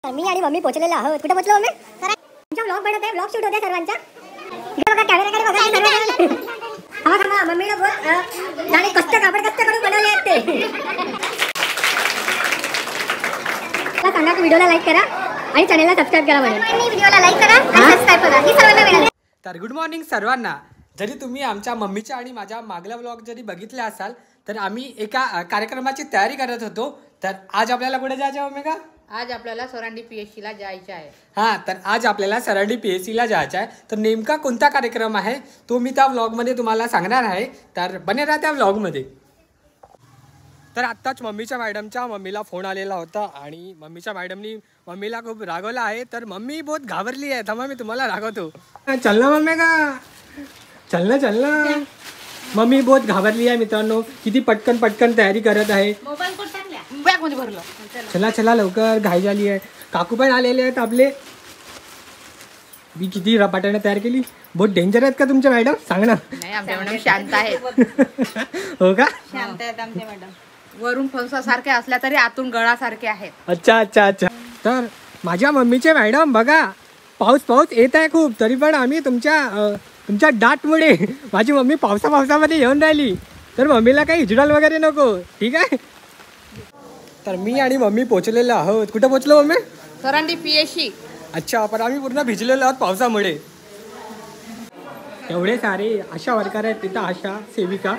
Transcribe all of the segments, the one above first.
मी आणि मम्मी पोहोचलेलो आहोत. कुठे पोहोचलो मम्मी? तुमचा व्लॉग बनत आहे, व्लॉग शूट होते सर्वांचा. इकडे बघा कॅमेराकडे बघा सर्वांना. हा थांबा मम्मीला बोल जाणे कष्ट कापड कष्ट करून बनवले आहेत ते. सांगा की व्हिडिओला लाईक करा आणि चॅनलला सबस्क्राइब करा म्हणून. व्हिडिओला लाईक करा आणि सबस्क्राइब करा ही सर्वांना मिळाली. तर गुड मॉर्निंग सर्वांना. जरी तुम्ही आमच्या मम्मीच्या आणि माझ्या मागला व्लॉग जरी बघितले असाल तर आम्ही एका कार्यक्रमाची तयारी करत होतो. तर आज आपल्याला कुठे जायचं आहे मम्मी का? आज आपल्याला सरांडी PSC ला जायचं आहे. हां, तर आज आपल्याला सरांडी PSC ला जायचं आहे. तर नेमका कोणता कार्यक्रम आहे तो मी त्या व्लॉगमध्ये तुम्हाला सांगणार आहे. तर बने राहा त्या व्लॉगमध्ये. तर आत्ताच मम्मीच्या मम्मीला फोन आलेला होता आणि मम्मीच्या मॅडमनी मम्मीला खूप रागवलं आहे. तर मम्मी बहुत घाबरली आहे. थांबा मी तुम्हाला रागवतो. चल ना मम्मी का, चल ना. मम्मी बहुत घाबरली आहे मित्रांनो. किती पटकन तयारी करत आहे. मोबाईल कोण टाकल्या बॅग मध्ये भरलं. चला लवकर, घाई झाली आहे. काकू पण आलेले आहेत आपले. मी किती रपाट्याने तयार केली. बहुत डेंजर आहेत का तुमच्या मॅडम? सांग ना. नाही, आमच्या मॅडम शांत आहेत. हो का? शांत आहेत आमच्या मॅडम. वरून फणसासारखे असल्या तरी आतून गळासारखे आहेत. अच्छा. तर माझ्या मम्मीचे मॅडम बघा, पाऊस येत आहे खूप. तरी पण आम्ही तुमच्या डाटमुळे माझी मम्मी पावसामध्ये येऊन राहिली. तर मम्मीला काही हिजडाल वगैरे नको, ठीक आहे? तर मी आणि मम्मी पोहोचलेलो आहोत. कुठं पोहोचलो मम्मी? सरांडी PSC. अच्छा, पण आम्ही पूर्ण भिजलेलो आहोत पावसामुळे. एवढे सारे आशा वर्कर आहेत तिथं, आशा सेविका.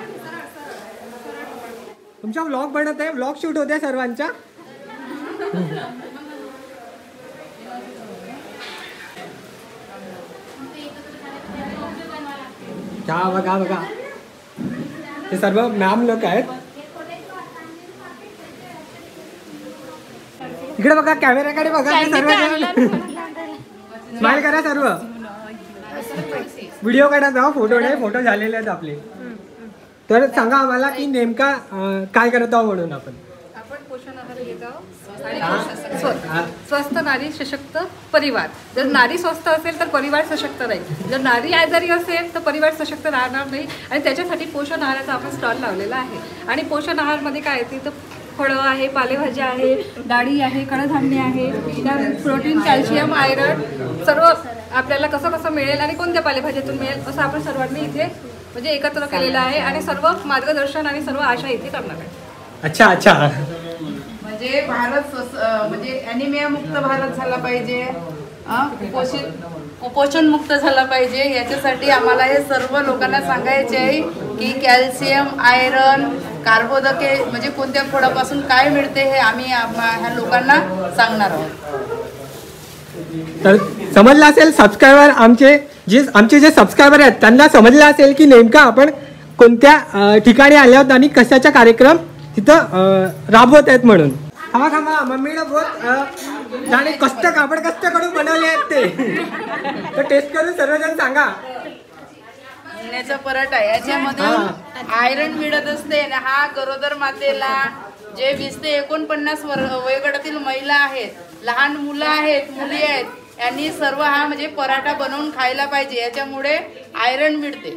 तुमचा व्लॉग बनत आहे, व्लॉग शूट होते सर्वांचा. बघा हे सर्व मॅम लोक आहेत. इकडे बघा, कॅमेराकडे बघा. सर्व स्माइल करा सर्व. व्हिडिओ काढा जाऊ, फोटो झालेले आहेत आपले. तर सांगा आम्हाला की नेमका काय करत आहोत म्हणून आपण पोषण आहार घेत आहोत आणि स्वस्थ नारी सशक्त परिवार. जर नारी स्वस्थ असेल तर परिवार सशक्त राहील. जर नारी आजारी असेल तर परिवार सशक्त राहणार नाही. आणि त्याच्यासाठी पोषण आहाराचा आपण स्टॉल लावलेला आहे. आणि पोषण आहारमध्ये काय येते तर फळं आहे, पालेभाज्या आहे, डाळी आहे, कडधान्य आहे, प्रोटीन, कॅल्शियम, आयरन सर्व आपल्याला कसं मिळेल आणि कोणत्या पालेभाज्यातून मिळेल असं आपण सर्वांनी इथे म्हणजे एकत्र केलेलं आहे. आणि सर्व मार्गदर्शन आणि सर्व आशा इथे करणार आहे. अच्छा. म्हणजे भारत म्हणजे ॲनिमिया मुक्त भारत झाला पाहिजे, कुपोषण मुक्त झाला पाहिजे. याच्यासाठी आम्हाला हे सर्व लोकांना सांगायचे आहे की कॅल्शियम, आयरन, कार्बोदके म्हणजे कोणत्या फळापासून काय मिळते हे आम्ही ह्या लोकांना सांगणार आहोत. तर समजलं असेल सबस्क्रायबर आमचे जे सबस्क्रायबर आहेत त्यांना समजलं असेल की नेमका आपण कोणत्या ठिकाणी आले आहोत आणि कशाचा कार्यक्रम तिथं राबवत आहेत म्हणून. थांबा मम्मीला बहुत जाणे कष्ट करून बनवले आहेत ते. तर टेस्ट करून सर्वजण सांगा. मुंगण्याचा पराठा याच्यामध्ये आयरन मिळत असते. हा गरोदर मातेला जे 20 ते 49 वयोगटातील महिला आहेत, लहान मुलं आहेत, मुली आहेत, यांनी सर्व हा म्हणजे पराठा बनवून खायला पाहिजे. याच्यामुळे आयरन मिळते.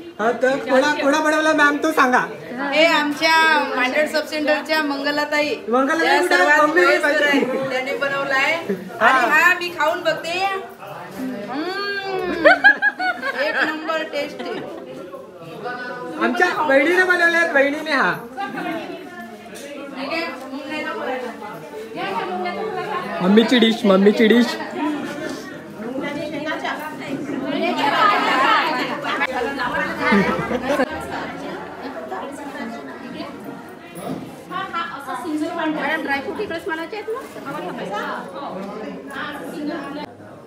तर कोणा बनवला मॅम तो सांगा. हे आमच्या मांडळ सब सेंटरच्या मंगलाताई त्यांनी बनवलाय. आणि हा मी खाऊन बघते, एक नंबर टेस्टी. आमच्या बहिणीने बनवले, बहिणीने. हा मम्मीची डिश.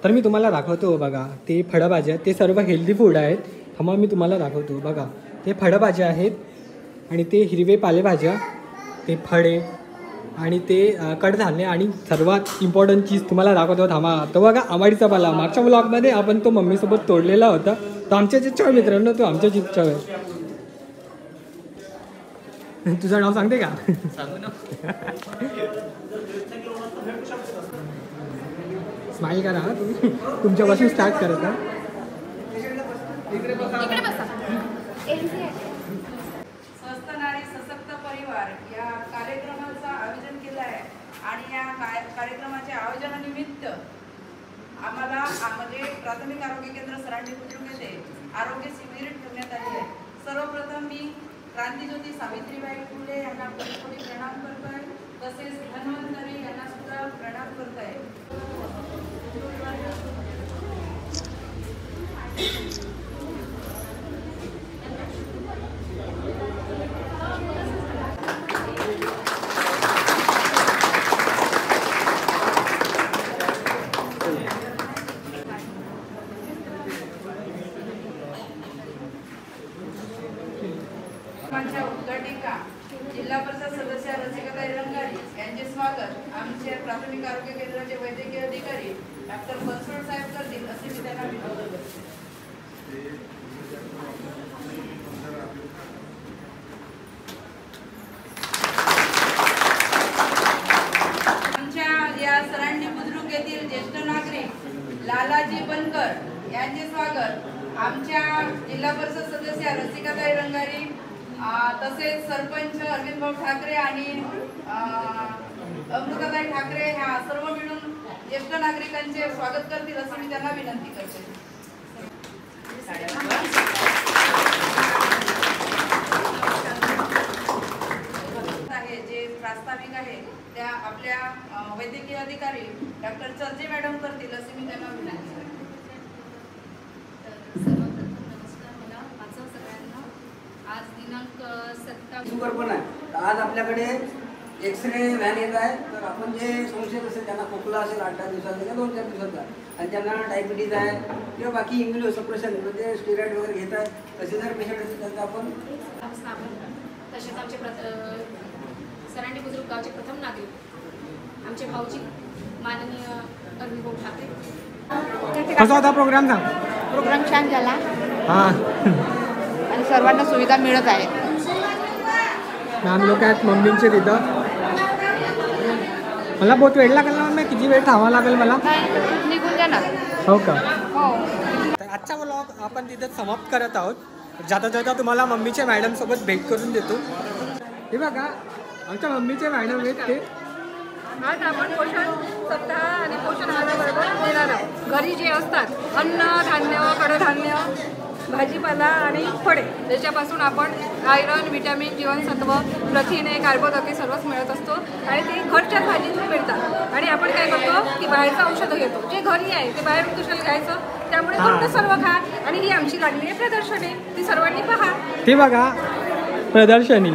तर मी तुम्हाला दाखवतो बघा, ते फळभाज्या ते सर्व हेल्दी फूड आहेत. थांबा मी तुम्हाला दाखवतो बघा. ते फळभाज्या आहेत आणि ते हिरवे पालेभाज्या, ते फळे आणि ते कडधान्य आणि सर्वात इम्पॉर्टंट चीज तुम्हाला दाखवतो. थांबा. तो बघा आंबाडीचा पाला. मागच्या ब्लॉगमध्ये आपण तो मम्मीसोबत तोडलेला होता. तो आमच्याच इच्छा मित्रांनो, तो आमच्याच इच्छा आहे. तुझं नाव सांगते का? स्माइल करा तुम्ही. तुमच्यापासून स्टार्ट करत ना. स्वस्थ नारी सशक्त परिवार या कार्यक्रमाचं आयोजन केलं आहे. आणि या कार्यक्रमाच्या आयोजनानिमित्त आम्हाला म्हणजे प्राथमिक आरोग्य केंद्र सरांडी बुद्रुक येथे आरोग्य शिबिर ठेवण्यात आले आहे. सर्वप्रथम मी क्रांतीज्योती सावित्रीबाई फुले यांना कोटी प्रणाम करतोय. तसेच धन्वंतरी यांना सुद्धा प्रणाम करतोय. उद्घाटिका जिल्हा परिषद सदस्य रसिकताई रंगारी यांचे स्वागत आमचे प्राथमिक आरोग्य केंद्राचे वैद्यकीय अधिकारी डॉक्टर बनसोड साहेब करतील असे मी त्यांना विनंती करते. आमच्या या सरांडी बुद्रुक येथील ज्येष्ठ नागरिक लालाजी बनकर यांचे स्वागत आमच्या जिल्हा परिषद सदस्य रसिकताई रंगारी तसेच सरपंच अरविंद भाऊ ठाकरे आणि अमृताताई ठाकरे ह्या सर्व मिळून ज्येष्ठ नागरिकांचे स्वागत करतील असे मी त्यांना विनंती करते. जे प्रास्ताविक आहे त्या आपल्या वैद्यकीय अधिकारी डॉक्टर चर्जे मॅडम करतील असे मी त्यांना विनंती करते. आज दिनांक 27 शुगर पण आहे. आज आपल्याकडे एक्सरे व्हॅन येत आहे. तर आपण जे संशयित असेल त्यांना खोकला असेल 8-10 दिवसाचा किंवा 2-4 दिवसाचा आणि ज्यांना डायबिटीज आहे किंवा बाकी इम्युनो सप्रेशन म्हणजे स्टेरॉइड वगैरे घेत आहे तसे जर पेशंट असेल त्यांचा आपण तसेच आमचे सरांडी बुद्रुक गावचे प्रथम नागरिक आमचे भाऊजी माननीय अरविंद भाऊ ठाकरे. कसा होता प्रोग्राम ना? प्रोग्राम छान झाला हां आणि सर्वांना सुविधा मिळत आहे. मॅम लोक आहेत मम्मींचे तिथं. मला बहुत वेळ लागेल ना मॅम, किती वेळ थांबावं लागेल मला? निघून जाणार. हो का? हो. तर आजचा व्लॉग आपण तिथं समाप्त करत आहोत. जाता जाता तुम्हाला मम्मीच्या मॅडमसोबत भेट करून देतो. हे बघा आमच्या मम्मीचे मॅडम आहेत ते. आज आपण पोषण सप्ताह आणि पोषण आहाराबरोबर देणार आहोत. घरी जे असतात अन्न धान्य कडधान्य भाजीपाला आणि फळे त्याच्यापासून आपण आयरन विटॅमिन जीवनसत्व प्रथिने कार्बोदके सर्वच मिळत असतो आणि ते घरच्याच भाजीतून मिळतात. आणि आपण काय करतो की बाहेरचं औषधं घेतो जे घरी आहे ते बाहेरून कुशल घ्यायचं. त्यामुळे फक्त सर्व खा. आणि ही आमची लागली आहे प्रदर्शनी, ती सर्वांनी पहा. ते बघा प्रदर्शनी,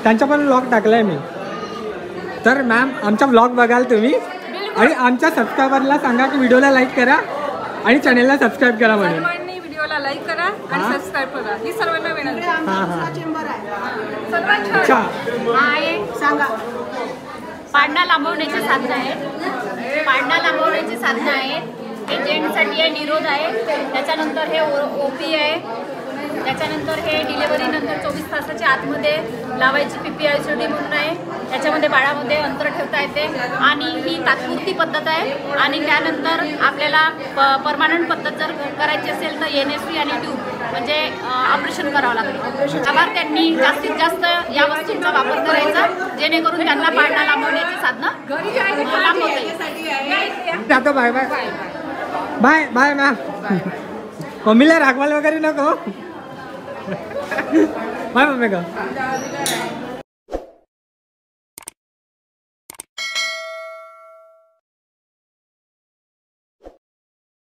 त्यांचा पण व्लॉग टाकलाय मी. तर मॅम आमचा व्लॉग बघाल तुम्ही आणि आमच्या सबस्क्रायबरला सांगा की व्हिडिओला लाईक करा आणि चॅनेलला सबस्क्राईब करा म्हणून. सर्वांनी व्हिडिओला लाईक करा आणि सबस्क्राईब करा ही सर्वांना विनंती. अच्छा सांगा. पाडणा लांबवण्याची साधनं आहेत. पाडणा लांबवण्याची साधनं आहेत. हे जेंट्ससाठी आहे, निरोध आहे. त्याच्यानंतर हे ओपी आहे. त्याच्यानंतर हे डिलिव्हरीनंतर 24 तासाच्या आतमध्ये लावायची PPICD म्हणून आहे. त्याच्यामध्ये बाळामध्ये अंतर ठेवता येते आणि ही तात्पुरती पद्धत आहे. आणि त्यानंतर आपल्याला परमानंट पद्धत जर करायची असेल तर NSC आणि ट्यूब म्हणजे ऑपरेशन करावं लागते. लाभार्थ्यांनी जास्तीत जास्त या वस्तूंचा वापर करायचा जेणेकरून त्यांना पाळणा लांबवण्याची साधनं लांबवता येईल. आता bye bye bye bye ma'am. मम्मीला रागवाल वगैरे नको. बाय मम्मी का.